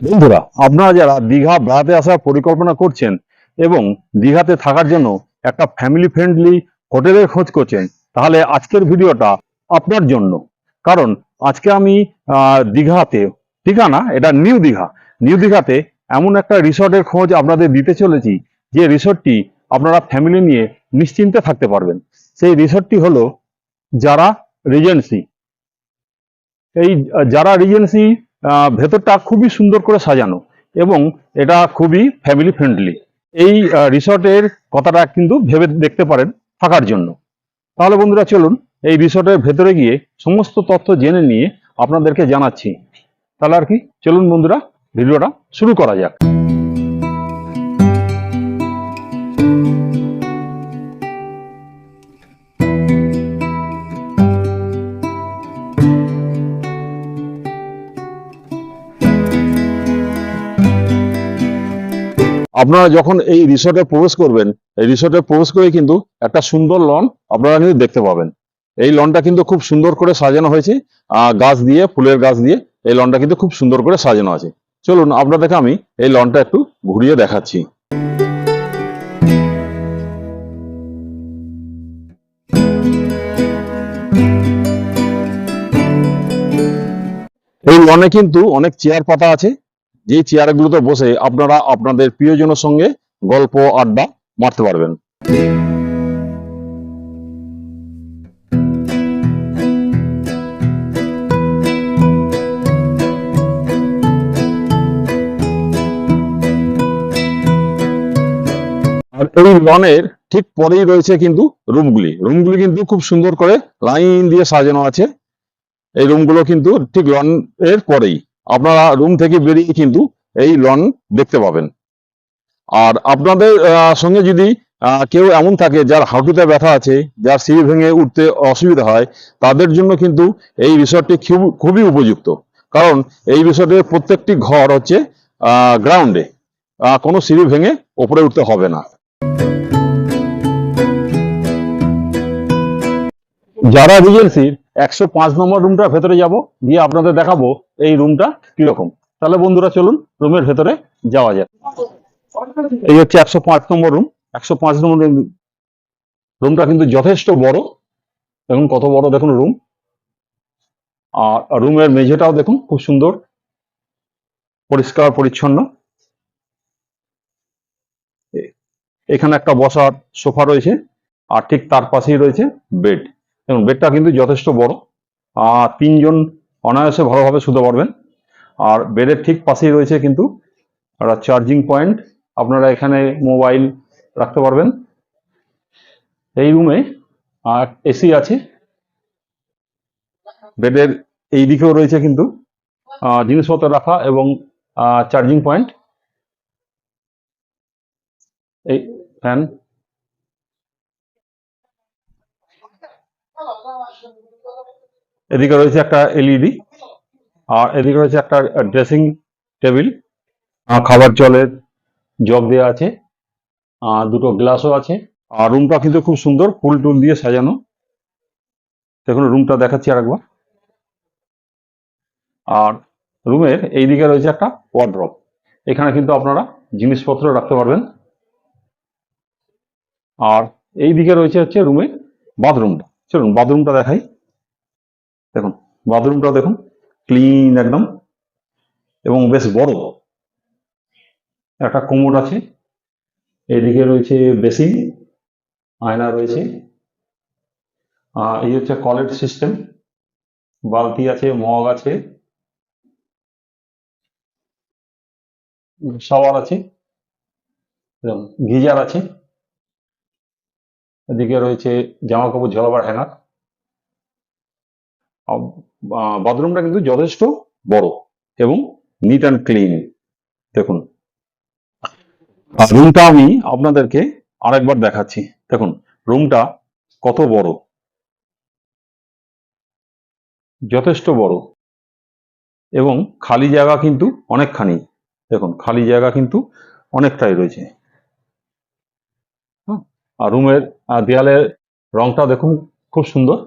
বন্ধুরা, আপনারা যারা দীঘা বেড়াতে আসার পরিকল্পনা করছেন এবং দীঘাতে থাকার জন্য একটা ফ্যামিলি ফ্রেন্ডলি হোটেলের খোঁজ করছেন, তাহলে আজকের ভিডিওটা আপনার জন্য। কারণ আজকে আমি দীঘাতে, ঠিকানা এটা নিউ দীঘা, নিউ দীঘাতে এমন একটা রিসর্টের খোঁজ আপনাদের দিতে চলেছি, যে রিসর্টটি আপনারা ফ্যামিলি নিয়ে নিশ্চিন্তে থাকতে পারবেন। সেই রিসর্টটি হলো যারা রিজেন্সি। এই যারা রিজেন্সি ভেতরটা খুবই সুন্দর করে সাজানো এবং এটা খুবই ফ্যামিলি ফ্রেন্ডলি। এই রিসর্টের কথাটা কিন্তু ভেবে দেখতে পারেন থাকার জন্য। তাহলে বন্ধুরা চলুন এই রিসর্টের ভেতরে গিয়ে সমস্ত তথ্য জেনে নিয়ে আপনাদেরকে জানাচ্ছি। তাহলে আর কি, চলুন বন্ধুরা ভিডিওটা শুরু করা যাক। আপনারা যখন এই রিসর্টে প্রবেশ করবেন, এই রিসর্টে প্রবেশ করে কিন্তু একটা সুন্দর লন আপনারা কিন্তু দেখতে পাবেন। এই লনটা কিন্তু খুব সুন্দর করে সাজানো হয়েছে, গাছ দিয়ে, ফুলের গাছ দিয়ে এই লনটা কিন্তু খুব সুন্দর করে সাজানো আছে। চলুন আপনাদেরকে আমি এই লনটা একটু ঘুরিয়ে দেখাচ্ছি। এই লনে কিন্তু অনেক চেয়ার পাতা আছে, যে চেয়ারগুলোতে বসে আপনারা আপনাদের প্রিয়জনের সঙ্গে গল্প আড্ডা মারতে পারবেন। আর এই লনের ঠিক পরেই রয়েছে কিন্তু রুমগুলি। রুমগুলি কিন্তু খুব সুন্দর করে লাইন দিয়ে সাজানো আছে। এই রুমগুলো কিন্তু ঠিক লন এর পরেই, আপনারা রুম থেকে বেরিয়ে কিন্তু এই লন দেখতে পাবেন। আর আপনাদের সঙ্গে যদি কেউ এমন থাকে যার হাঁটুতে ব্যথা আছে, যার সিঁড়ি ভেঙে উঠতে অসুবিধা হয়, তাদের জন্য কিন্তু এই রিসর্টটি খুবই উপযুক্ত। কারণ এই রিসর্টের প্রত্যেকটি ঘর হচ্ছে গ্রাউন্ডে, কোনো সিঁড়ি ভেঙে ওপরে উঠতে হবে না। যারা রিজেন্সির 105 নম্বর রুমটা ভেতরে যাব, গিয়ে আপনাদের দেখাবো এই রুমটা কিরকম। তাহলে বন্ধুরা চলুন রুমের ভেতরে যাওয়া যাক। এই হচ্ছে 105 নম্বর রুম। 105 নম্বর রুমটা কিন্তু যথেষ্ট বড়। দেখুন কত বড়, দেখুন রুম। আর রুমের মেঝেটাও দেখুন খুব সুন্দর, পরিষ্কার পরিচ্ছন্ন। এখানে একটা বসার সোফা রয়েছে, আর ঠিক তার পাশেই রয়েছে বেড। দেখুন বেডটা কিন্তু যথেষ্ট বড়, আর তিনজন অনায়াসে ভালোভাবে শুতে পারবেন। আর বেডের ঠিক পাশেই রয়েছে কিন্তু একটা চার্জিং পয়েন্ট, আপনারা এখানে মোবাইল রাখতে পারবেন। এই রুমে এসি আছে। বেডের এই দিকেও রয়েছে কিন্তু জিনিসপত্র রাখা এবং চার্জিং পয়েন্ট। এই ফ্যান, এদিকে রয়েছে একটা এলইডি, আর এদিকে রয়েছে একটা ড্রেসিং টেবিল, খাবার জলের জগ দেওয়া আছে, দুটো গ্লাসও আছে। আর রুমটা কিন্তু খুব সুন্দর, ফুল টুল দিয়ে সাজানো। দেখুন রুমটা দেখাচ্ছি আরেকবার। আর রুমের এই দিকে রয়েছে একটা ওয়ার্ড্রপ, এখানে কিন্তু আপনারা জিনিসপত্র রাখতে পারবেন। আর এই দিকে রয়েছে হচ্ছে রুমে বাথরুমটা। চলুন বাথরুমটা দেখাই। দেখুন বাথরুমটা দেখুন, ক্লিন একদম এবং বেশ বড়। একটা কোমোড আছে, এইদিকে রয়েছে বেসিন, আয়না রয়েছে। এই হচ্ছে কলের সিস্টেম, বালতি আছে, মগ আছে, শাওয়ার আছে, গিজার আছে। এদিকে রয়েছে জামা কাপড় ঝোলাবার হ্যাঙ্গার। বাথরুমটা কিন্তু যথেষ্ট বড় এবং নিট অ্যান্ড ক্লিন। দেখুন রুমটা আমি আপনাদেরকে আরেকবার দেখাচ্ছি। দেখুন রুমটা কত বড়, যথেষ্ট বড়, এবং খালি জায়গা কিন্তু অনেকখানি। দেখুন খালি জায়গা কিন্তু অনেকটাই রয়েছে। আর রুমের দেয়ালের রংটা দেখুন খুব সুন্দর,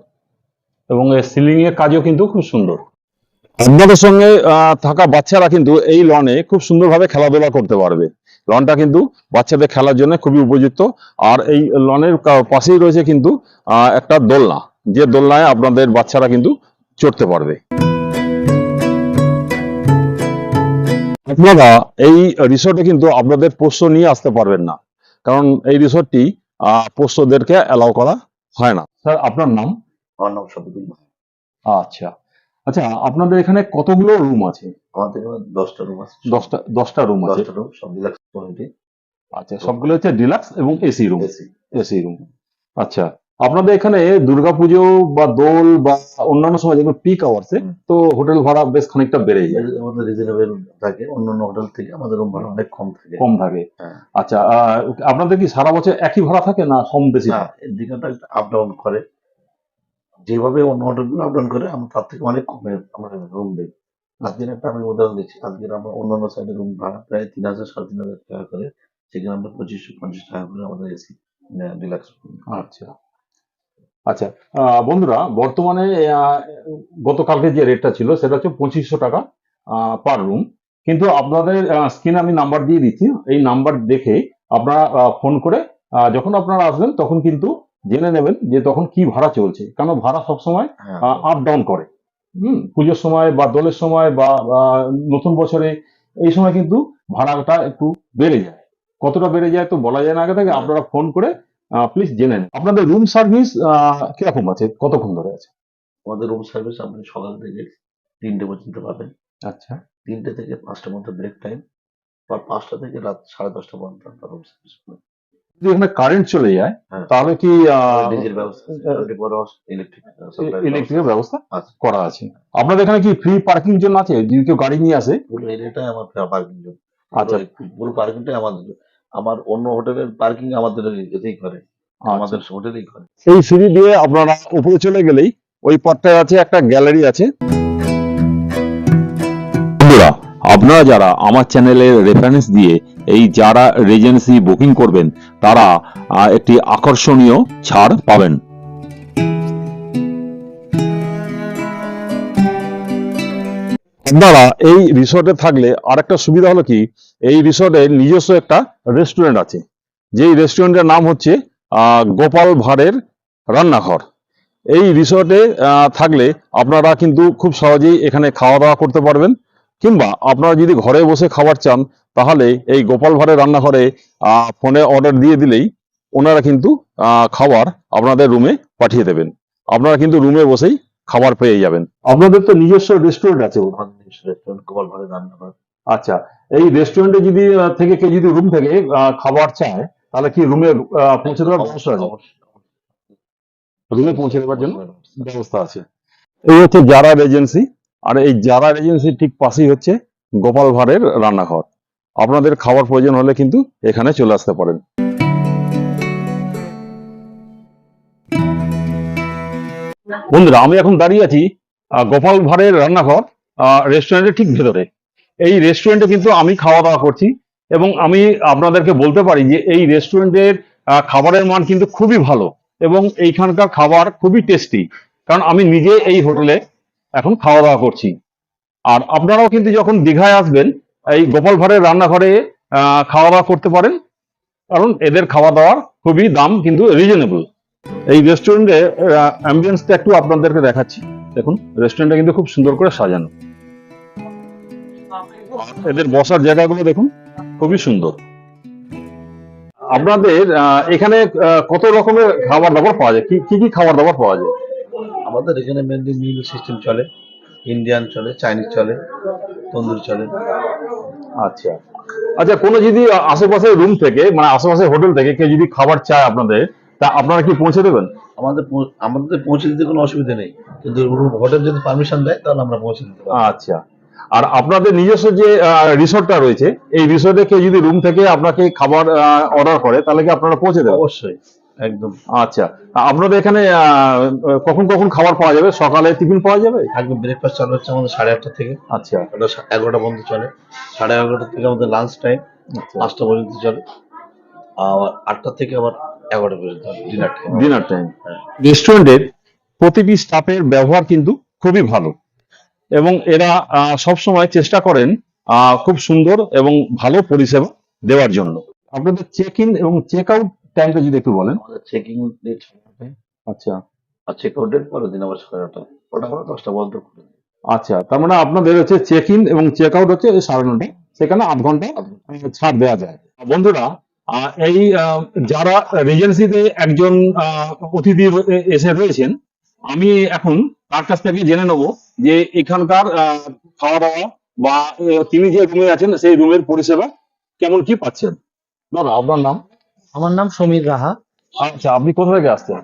এবং এর সিলিং এর কাজও কিন্তু খুব সুন্দর। আপনাদের সঙ্গে থাকা বাচ্চারা কিন্তু এই লনে খুব সুন্দরভাবে খেলাধুলা করতে পারবে। লনটা কিন্তু বাচ্চাদের খেলার জন্য খুবই উপযুক্ত। আর এই লনের পাশেই রয়েছে কিন্তু একটা দোলনা, যে দোলনায় আপনাদের বাচ্চারা কিন্তু চড়তে পারবে। আপনারা এই রিসোর্টে কিন্তু আপনাদের পোষ্য নিয়ে আসতে পারবেন না, কারণ এই রিসোর্টটি পোষ্যদেরকে অ্যালাউ করা হয় না। স্যার, আপনার নাম? আমার নাম শফিকুল ভাই। আচ্ছা আচ্ছা, আপনাদের এখানে কতগুলো রুম আছে? আমাদের এখানে 10টা রুম আছে। 10টা রুম আছে। 10টা রুম সব ডিলাক্স কোয়ালিটি। আচ্ছা, সবগুলো হচ্ছে ডিলাক্স এবং AC room. AC. AC room. আচ্ছা, আপনাদের এখানে দুর্গাপুজো বা দোল বা অন্যান্য সময় যেগুলো পিক আওয়ার্সে তো হোটেল ভাড়া বেশ খানিকটা বেড়ে যায়। আমাদের রিজনেবল থাকে, অন্যান্য হোটেল থেকে আমাদের রুম ভাড়া অনেক কম থাকে। কম থাকে। হ্যাঁ। আচ্ছা, আপনাদের কি সারা বছর একই ভাড়া থাকে না কম বেশি? না, এর দিকটা আপ ডাউন করে, যেভাবে অন্য হোটেলগুলো আপ ডাউন করে আমরা তার থেকে অনেক কমে আমরা রুম দিই। আজকের একটা আমি উদাহরণ দিচ্ছি, আজকের আমরা অন্যান্য সাইডে রুম ভাড়া প্রায় 3,000 3,500 টাকা করে, সেখানে আমরা 2550 টাকা করে আমাদের এসি ডিলাক্স। আচ্ছা আচ্ছা, বন্ধুরা, বর্তমানে গতকালকে যে রেটটা ছিল সেটা হচ্ছে 2500 টাকা পার রুম। কিন্তু আপনাদের স্ক্রিনে আমি নাম্বার দিয়ে দিচ্ছি, এই নাম্বার দেখে আপনারা ফোন করে যখন আপনারা আসবেন তখন কিন্তু জেনে নেবেন যে তখন কি ভাড়া চলছে, কারণ ভাড়া সবসময় আপ ডাউন করে। পুজোর সময় বা দোলের সময় বা নতুন বছরে এই সময় কিন্তু ভাড়াটা একটু বেড়ে যায়। কতটা বেড়ে যায় তো বলা যায় না আগে থেকে, আপনারা ফোন করে প্লিজ জেনে নিন। আপনাদের রুম সার্ভিস কিরকম আছে, কতক্ষণ ধরে আছে? আমাদের রুম সার্ভিস আপনি সকাল থেকে 3টে পর্যন্ত পাবেন। আচ্ছা, 3টে থেকে 5টার মধ্যে ব্রেক টাইম, আর 5টা থেকে রাত 10:30 পর্যন্ত আপনার রুম সার্ভিস পাবেন। যদি এখানে কারেন্ট চলে যায় তাহলে কি ডিজেল ব্যবস্থা, 24 আওয়ার্স ইলেকট্রিকের ব্যবস্থা আছে। করা আছে? আপনাদের এখানে কি ফ্রি পার্কিং জন্য আছে, যদি কেউ গাড়ি নিয়ে আসে? পুরো এরিয়াটাই আমার পার্কিং জন্য। আচ্ছা, পুরো পার্কিংটাই আমাদের। আমার অন্য হোটেলের পার্কিং আমাদের এতেই করে, আমাদের হোটেলেই করে। এই সিঁড়ি দিয়ে আপনারা উপরে চলে গেলেই ওই পথটায় আছে একটা গ্যালারি আছে। বন্ধুরা, আপনারা যারা আমার চ্যানেলের রেফারেন্স দিয়ে এই যারা রেজেন্সি বুকিং করবেন তারা একটি আকর্ষণীয় ছাড় পাবেন। আপনারা এই রিসোর্টে থাকলে আরেকটা সুবিধা হলো কি, এই রিসোর্টে নিজস্ব একটা রেস্টুরেন্ট আছে, যেই রেস্টুরেন্টের নাম হচ্ছে গোপাল ভাঁড়ের রান্নাঘর। এই রিসোর্টে থাকলে আপনারা কিন্তু খুব সহজেই এখানে খাওয়া দাওয়া করতে পারবেন, কিংবা আপনারা যদি ঘরে বসে খাবার চান তাহলে এই গোপাল ভাঁড়ের রান্নাঘরে ফোনে অর্ডার দিয়ে দিলেই ওনারা কিন্তু খাবার আপনাদের রুমে পাঠিয়ে দেবেন। আপনারা কিন্তু রুমে বসেই খাবার পেয়ে যাবেন। আপনাদের তো নিজস্ব রেস্টুরেন্ট আছে? রেস্টুরেন্ট গোপাল ভাঁড়ের রান্নাঘর। আচ্ছা, এই রেস্টুরেন্টে যদি থেকে কেউ যদি রুম থেকে খাবার চায় তাহলে কি রুমে পৌঁছে দেওয়ার ব্যবস্থা আছে? রুমে পৌঁছে দেওয়ার জন্য ব্যবস্থা আছে। এই হচ্ছে যারা এজেন্সি, আর এই যারা এজেন্সির ঠিক পাশেই হচ্ছে গোপাল ভাঁড়ের রান্নাঘর। আপনাদের খাবার প্রয়োজন হলে কিন্তু এখানে চলে আসতে পারেন। বন্ধুরা, আমি এখন দাঁড়িয়ে আছি গোপাল ভাঁড়ের রান্নাঘর রেস্টুরেন্টের ঠিক ভেতরে। এই রেস্টুরেন্টে কিন্তু আমি খাওয়া দাওয়া করছি, এবং আমি আপনাদেরকে বলতে পারি যে এই রেস্টুরেন্টের খাবারের মান কিন্তু খুবই ভালো, এবং এইখানকার খাবার খুবই টেস্টি, কারণ আমি নিজে এই হোটেলে এখন খাওয়া দাওয়া করছি। আর আপনারাও কিন্তু যখন দীঘায় আসবেন এই গোপাল ভাঁড়ের রান্নাঘরে খাওয়া দাওয়া করতে পারেন, কারণ এদের খাওয়া দাওয়ার খুবই দাম কিন্তু রিজনেবল। এই রেস্টুরেন্টে অ্যাম্বিয়েন্সটা একটু আপনাদেরকে দেখাচ্ছি। দেখুন, রেস্টুরেন্টটা কিন্তু খুব সুন্দর করে সাজানো, এদের বসার জায়গাগুলো দেখুন খুবই সুন্দর। আপনাদের এখানে কত রকমের খাবার দাবার পাওয়া যায়, কি কি খাবার দাবার পাওয়া যায়? আমাদের এখানে মেনলি মিল সিস্টেম চলে, ইন্ডিয়ান চলে, চাইনিজ চলে, তন্দুরি চলে। আচ্ছা আচ্ছা, কোনো যদি আশেপাশে রুম থেকে মানে আশেপাশে হোটেল থেকে কেউ যদি খাবার চায় আপনাদের, তা আপনারা কি পৌঁছে দেবেন? আমাদের পৌঁছে দিতে কোনো অসুবিধা নেই, কিন্তু হোটেল যদি পারমিশন দেয় তাহলে আমরা পৌঁছে দিতে পারবো। আচ্ছা, আর আপনাদের নিজস্ব যে রিসোর্টটা রয়েছে, এই রিসোর্টে কেউ যদি রুম থেকে আপনাকে খাবার অর্ডার করে তাহলে কি আপনারা পৌঁছে দেবেন? অবশ্যই, একদম। আচ্ছা, আপনাদের এখানে কখন কখন খাবার পাওয়া যাবে? সকালে টিফিন পাওয়া যাবে? একদম ব্রেকফাস্ট চালু হচ্ছে আমাদের 8:30 থেকে। আচ্ছা, 11টা পর্যন্ত চলে। 11:30 থেকে আমাদের লাঞ্চ টাইম 5টা পর্যন্ত চলে, আবার 8টা থেকে আবার 11টা পর্যন্ত ডিনার টাইম। রেস্টুরেন্টের প্রতিটি স্টাফের ব্যবহার কিন্তু খুবই ভালো, এবং এরা সবসময় চেষ্টা করেন খুব সুন্দর এবং ভালো পরিষেবা দেওয়ার জন্য। আপনাদের চেক ইন এবং চেক আউট টাইমটা যদি একটু বলেন। আমাদের চেকিং ডেট 9টা আচ্ছা আর চেক আউট ডেট পরের দিন আবার 9:30। ওটা আমরা 10টা পর্যন্ত খুলে দিই। আচ্ছা, তার মানে আপনাদের হচ্ছে চেক ইন এবং চেক আউট হচ্ছে 9:30, সেখানে 8 ঘন্টা ছাড় দেওয়া যায়। বন্ধুরা, এই যারা রিজেন্সিতে একজন অতিথি এসে রয়েছেন, আমি এখন তার কাছ থেকে জেনে নেব যে এখানকার খাওয়া দাওয়া বা তিনি যে রুমে আছেন সেই রুমের পরিষেবা কেমন কি পাচ্ছেন। দাদা, আপনার নাম? আমার নাম সমীর রাহা। আচ্ছা, আপনি কোথা থেকে আসছেন?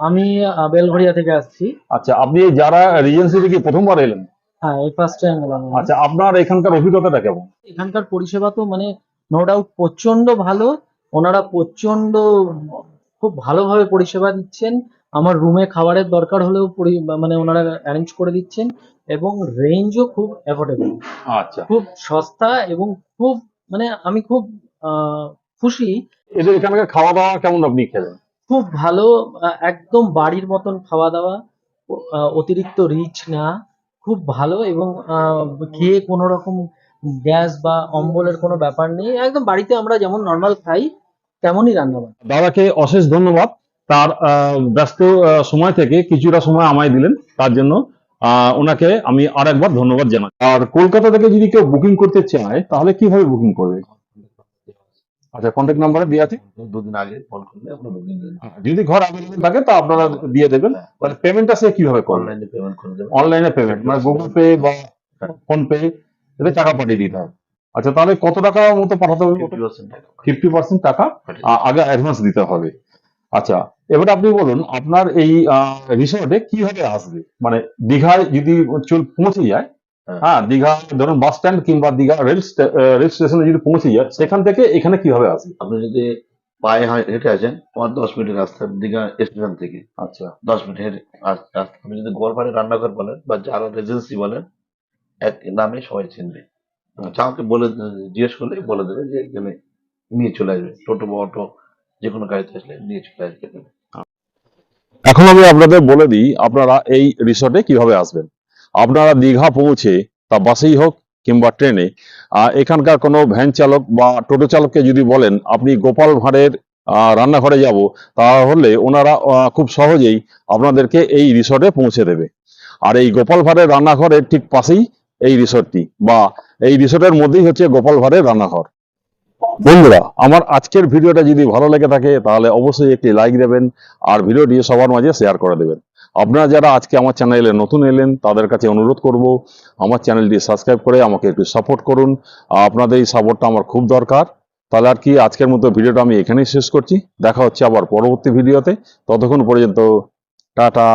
আমি বেলঘরিয়া থেকে আসছি। আচ্ছা, আপনি যারা রিজেন্সি থেকে প্রথমবার এলেন? হ্যাঁ, এই ফার্স্ট টাইম এলাম আমি। আচ্ছা, আপনার এখানকার অভিজ্ঞতাটা কেমন? এখানকার পরিষেবা তো মানে নো ডাউট প্রচন্ড ভালো। ওনারা প্রচন্ড খুব ভালোভাবে পরিষেবা দিচ্ছেন। আমার রুমে খাবারের দরকার হলেও মানে ওনারা অ্যারেঞ্জ করে দিচ্ছেন, এবং রেঞ্জও খুব অ্যাফোর্ডেবল, আচ্ছা, খুব সস্তা, এবং খুব মানে আমি খুব খুশি। এদের এখানকার খাওয়া দাওয়া কেমন আপনি খেলেন? খুব ভালো, একদম বাড়ির মতন খাওয়া দাওয়া, অতিরিক্ত রিচ না, খুব ভালো, এবং খেয়ে কোনো রকম গ্যাস বা অম্বলের কোনো ব্যাপার নেই। একদম বাড়িতে আমরা যেমন নর্মাল খাই তেমনই রান্নাবান্না। দাদাকে অশেষ ধন্যবাদ, তার ব্যস্ত সময় থেকে কিছুটা সময় আমায় দিলেন, তার জন্য ওনাকে আমি আরেকবার ধন্যবাদ জানাই। আর কলকাতা থেকে যদি কেউ বুকিং করতে চায় তাহলে কিভাবে বুকিং করবে? আচ্ছা, কন্ট্যাক্ট নাম্বার দেওয়া আছে। দুদিন আগে ফোন করলে আমরা বুকিং দিয়ে দিই। যদি ঘর অ্যাভেলেবল থাকে তা আপনারা দিয়ে দেবেন। মানে পেমেন্টটা সে কিভাবে করবে? অনলাইনে পেমেন্ট করে দেবেন। অনলাইনে পেমেন্ট মানে গুগল পে বা ফোন পে, এতে টাকা পাঠিয়ে দিতে হবে। আচ্ছা, তাহলে কত টাকা মতো পাঠাতে হবে? 50% টাকা 50% টাকা পাঠিয়ে দিই। আগে অ্যাডভান্স দিতে হবে। আচ্ছা, এবারে আপনি বলুন আপনার এই রিসোর্টে কিভাবে আসবে? মানে দীঘায় যদি পৌঁছে যায়, হ্যাঁ। হ্যাঁ, দীঘা ধরুন বাস স্ট্যান্ড কিংবা দীঘা রেল স্টেশনে যদি পৌঁছে যায়, সেখান থেকে এখানে কিভাবে আসবে? আপনি যদি পায়ে হেঁটে আসেন, তোমার 10 মিনিটের রাস্তা দীঘা স্টেশন থেকে। আচ্ছা, 10 মিনিট হেঁটে রাস্তা। আপনি যদি গোয়ালপাড়ে রান্নাঘর বলেন বা যারা রেজেন্সি বলেন, এক নামে সবাই চিনবে। আচ্ছা, আমাকে জিজ্ঞেস করলে বলে দেবে যে এখানে নিয়ে চলে আসবে। টোটো বা অটো যে কোনো গাড়িতে আসলে নিয়ে চলে আসবে। এখন আমি আপনাদের বলে দিই আপনারা এই রিসোর্টে কিভাবে আসবেন। আপনারা দীঘা পৌঁছে, তা বাসেই হোক কিংবা ট্রেনে, এখানকার কোনো ভ্যান চালক বা টোটো চালককে যদি বলেন আপনি গোপাল ভাঁড়ের রান্নাঘরে যাব, তাহলে ওনারা খুব সহজেই আপনাদেরকে এই রিসোর্টে পৌঁছে দেবে। আর এই গোপাল ভাঁড়ের রান্নাঘরের ঠিক পাশেই এই রিসোর্টটি, বা এই রিসোর্টের মধ্যেই হচ্ছে গোপাল ভাঁড়ের রান্নাঘর। বন্ধুরা, আমার আজকের ভিডিওটা যদি ভালো লেগে থাকে তাহলে অবশ্যই একটি লাইক দেবেন আর ভিডিওটি সবার মাঝে শেয়ার করে দেবেন। আপনারা যারা আজকে আমার চ্যানেলে নতুন এলেন তাদের কাছে অনুরোধ করব আমার চ্যানেলটি সাবস্ক্রাইব করে আমাকে একটু সাপোর্ট করুন। আপনাদের এই সাপোর্টটা আমার খুব দরকার। তাহলে আর কি, আজকের মতো ভিডিওটা আমি এখানেই শেষ করছি। দেখা হচ্ছে আবার পরবর্তী ভিডিওতে। ততক্ষণ পর্যন্ত টাটা।